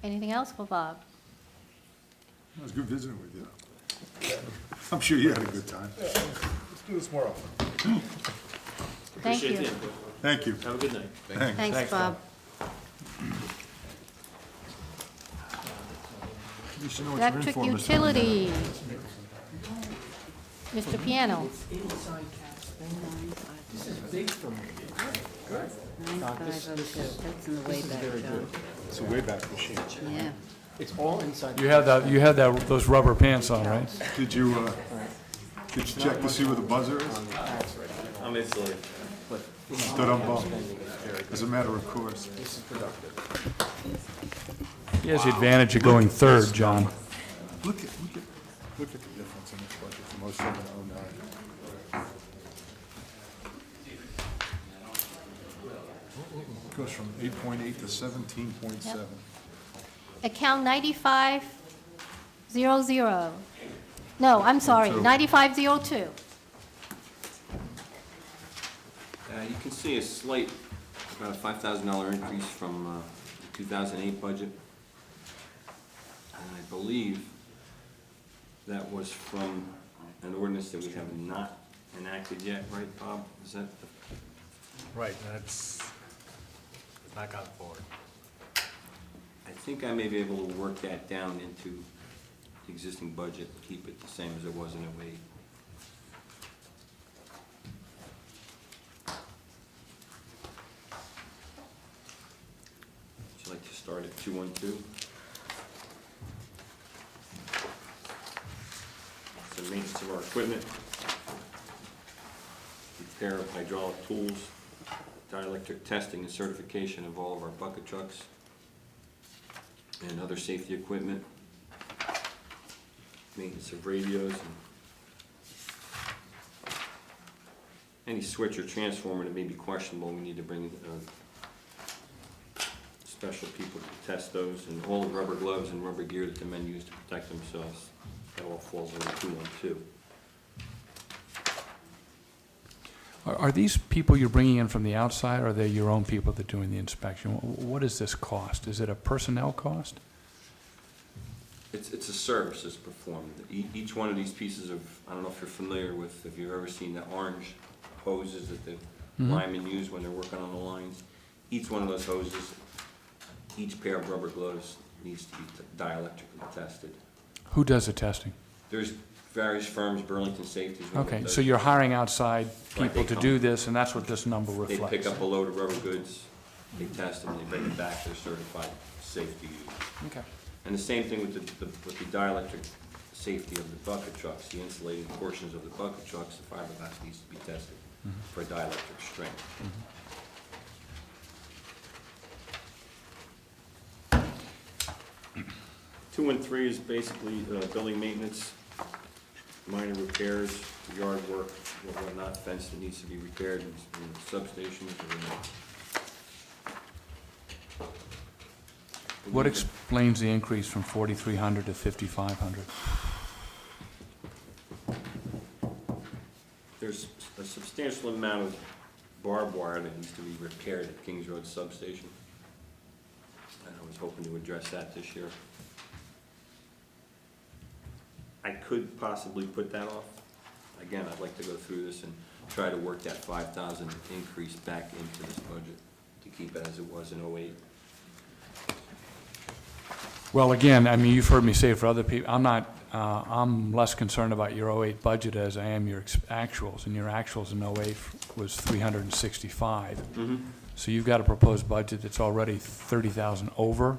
Anything else for Bob? It was good visiting with you. I'm sure you had a good time. Let's do this more often. Thank Appreciate you. the input. Thank you. Have a good night. Thanks. Thanks, Bob. You should know what you're in Electric for, Mr. utility. Mr. Piano. This is big for me. 9502, that's in the way back, John. It's a Wayback Machine. Yeah. It's all inside. You had those rubber pants on, right? Did you check to see where the buzzer is? I'm insulated. Stood on ball. As a matter of course. He has the advantage of going third, John. Look at the difference in this budget from 07 to 09. It goes from 8.8 to 17.7. Account 9500. No, I'm sorry, 9502. You can see a slight, about a $5,000 increase from the 2008 budget. And I believe that was from an ordinance that we have not enacted yet, right, Bob? Is that the? Right, that's not gone forward. I think I may be able to work that down into the existing budget, and keep it the same as it was in 08. Would you like to start at 212? It's the maintenance of our equipment, repair of hydraulic tools, dielectric testing and certification of all of our bucket trucks, and other safety equipment, maintenance of radios, and any switch or transformer that may be questionable. We need to bring special people to test those, and all the rubber gloves and rubber gear that the men use to protect themselves. That all falls under 212. Are these people you're bringing in from the outside, or are they your own people that are doing the inspection? What does this cost? Is it a personnel cost? It's a service that's performed. Each one of these pieces of, I don't know if you're familiar with, if you've ever seen the orange hoses that the linemen use when they're working on the lines. Each one of those hoses, each pair of rubber gloves needs to be dielectrically tested. Who does the testing? There's various firms, Burlington Safety is one that Okay, does so it. you're hiring outside Right, people they to come. do this, and that's what this number They reflects? pick up a load of rubber goods, they test them, they bring it back, they're certified safe to use. Okay. And the same thing with the dielectric safety of the bucket trucks, the insulated portions of the bucket trucks, the fiberglass needs to be tested for dielectric strength. 213 is basically building maintenance, minor repairs, yard work, whatnot, fence that needs to be repaired in substations or What explains the increase from 4,300 to 5,500? There's a substantial amount of barbed wire that needs to be repaired at Kings Road substation. And I was hoping to address that this year. I could possibly put that off. Again, I'd like to go through this and try to work that 5,000 increase back into this budget to keep it as it was in 08. Well, again, I mean, you've heard me say for other people, I'm less concerned about your 08 budget as I am your actuals, and your actuals in 08 was 365. So you've got a proposed budget that's already 30,000 over,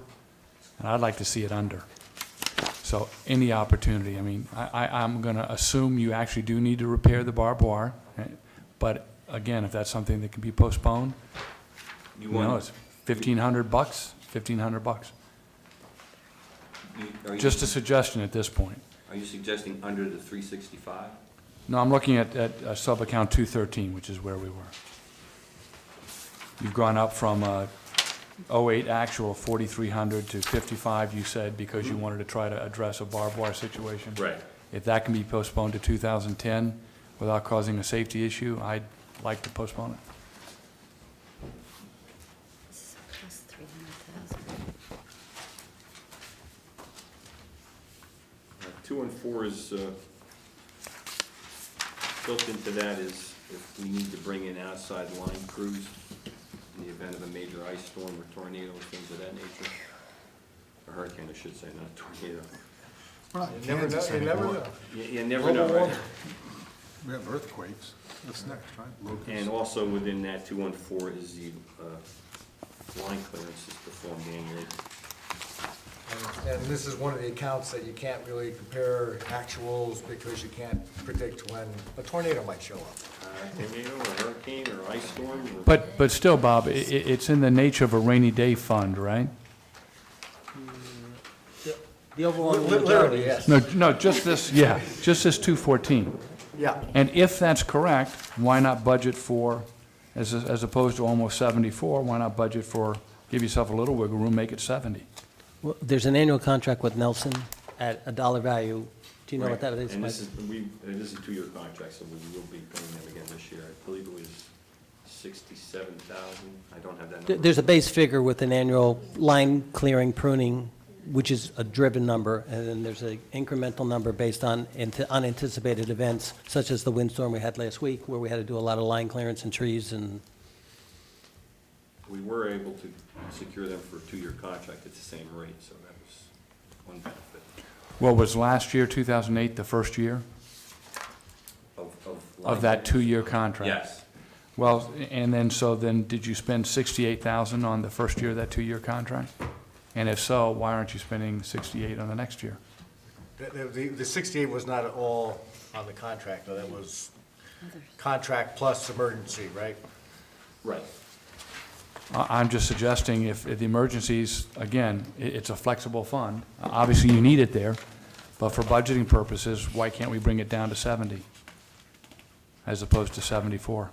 and I'd like to see it under. So any opportunity, I mean, I'm going to assume you actually do need to repair the barbed wire, but again, if that's something that can be postponed, You you know, want, it's $1,500, $1,500. Just a suggestion at this point. are you suggesting under the 365? No, I'm looking at sub-account 213, which is where we were. You've gone up from 08 actual 4,300 to 55, you said, because you wanted to try to address a barbed wire situation. Right. If that can be postponed to 2010 without causing a safety issue, I'd like to postpone it. Plus 300,000. 2 and 4 is, built into that is if we need to bring in outside line crews in the event of a major ice storm or tornado or things of that nature. A hurricane, I should say, not a tornado. We're not in You never know, Kansas you never anymore. know. You never know, Global right? We have earthquakes. What's next, right? Locusts. And also within that 2 and 4 is the line clearances performed annually. And this is one of the accounts that you can't really compare actuals because you can't predict when a tornado might show up. Tornado or hurricane or ice storm or. But still, Bob, it's in the nature of a rainy day fund, right? The overwhelming Literally, majority, yes. No, just this, yeah, just this 214. Yeah. And if that's correct, why not budget for, as opposed to almost 74, why not budget for, give yourself a little wiggle room, make it 70? Well, there's an annual contract with Nelson at a dollar value. Do you know what that is? And Mike? this is, it is a 2-year contract, so we will be paying them again this year. I believe it was 67,000. I don't have that number. There's a base figure with an annual line clearing pruning, which is a driven number, and then there's an incremental number based on unanticipated events, such as the windstorm we had last week, where we had to do a lot of line clearance and trees and. We were able to secure them for a 2-year contract at the same rate, so that was one benefit Well, was last year, 2008, the first year of. of that 2-year contract? Yes. Well, and then, did you spend 68,000 on the first year of that 2-year contract? And if so, why aren't you spending 68 on the next year? The 68 was not at all on the contract, though. That was contract plus emergency, right? Right. I'm just suggesting if the emergencies, again, it's a flexible fund. Obviously, you need it there, but for budgeting purposes, why can't we bring it down to 70 as opposed to 74?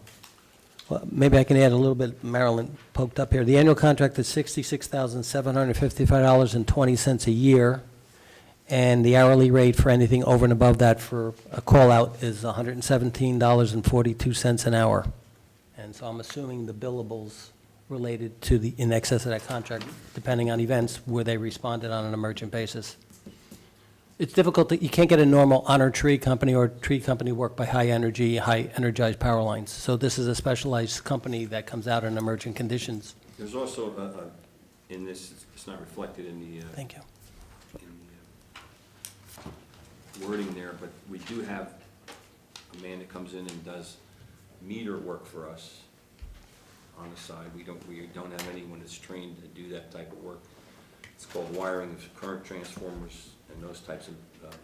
Well, maybe I can add a little bit, Marilyn poked up here. The annual contract is $66,755.20 a year, and the hourly rate for anything over and above that for a call-out is $117.42 an hour. And so I'm assuming the billables related to the, in excess of that contract, depending on events, where they responded on an emergent basis. It's difficult, you can't get a normal honor tree company or tree company work by high energy, high energized power lines. So this is a specialized company that comes out in emergent conditions. There's also, in this, it's not reflected in the. Thank you. in the wording there, but we do have a man that comes in and does meter work for us on the side. We don't have anyone that's trained to do that type of work. It's called wiring of current transformers and those types of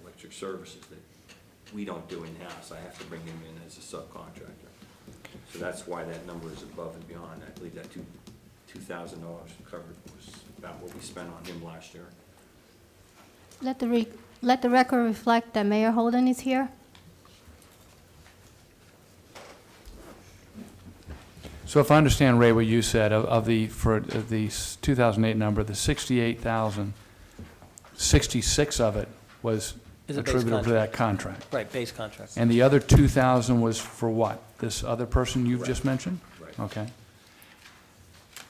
electric services that we don't do in-house. I have to bring him in as a subcontractor. So that's why that number is above and beyond. I believe that $2,000 covered was about what we spent on him last year. Let the record reflect that Mayor Holden is here. So if I understand, Ray, what you said, for the 2008 number, the 68,000, 66 of it was Is a base attributable to that contract. Right, base contract. And the other 2,000 was for what? This other person you've just mentioned? Right. Okay.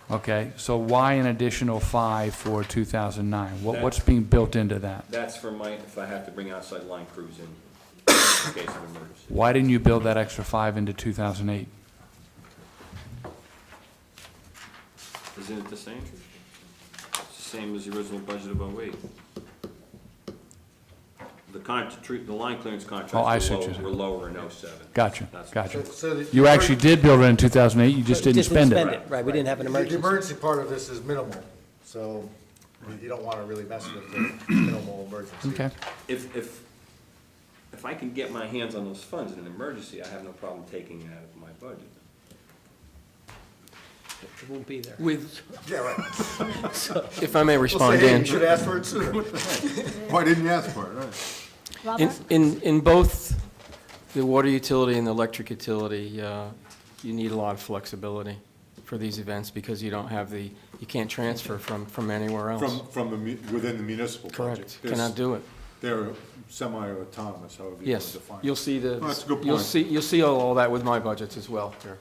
Okay, so why an additional 5 for 2009? What's being built into that? That's for if I have to bring outside line crews in case of emergency. Why didn't you build that extra 5 into 2008? Isn't it the same? It's the same as the original budget of 08. The line clearance Oh, I see contracts what you're were saying. lower in 07. Gotcha, That's- gotcha. So the- You actually did build it in 2008, you just didn't spend it. Right, we didn't have an The emergency. emergency part of this is minimal, so you don't want to really mess with the minimal emergency. Okay. If I can get my hands on those funds in an emergency, I have no problem taking it out of my budget. It won't be there. With, Yeah, right. if I may We'll respond, say, hey, Dan. you should ask for it sooner. Why didn't you ask for it, right? Robert? In both the water utility and the electric utility, you need a lot of flexibility for these events because you don't have you can't transfer from anywhere else. From within the municipal budget. Correct, cannot do it. They're semi-autonomous, however you want to Yes, define it. you'll see Well, that's a good you'll point. see all that with my budgets as well, here.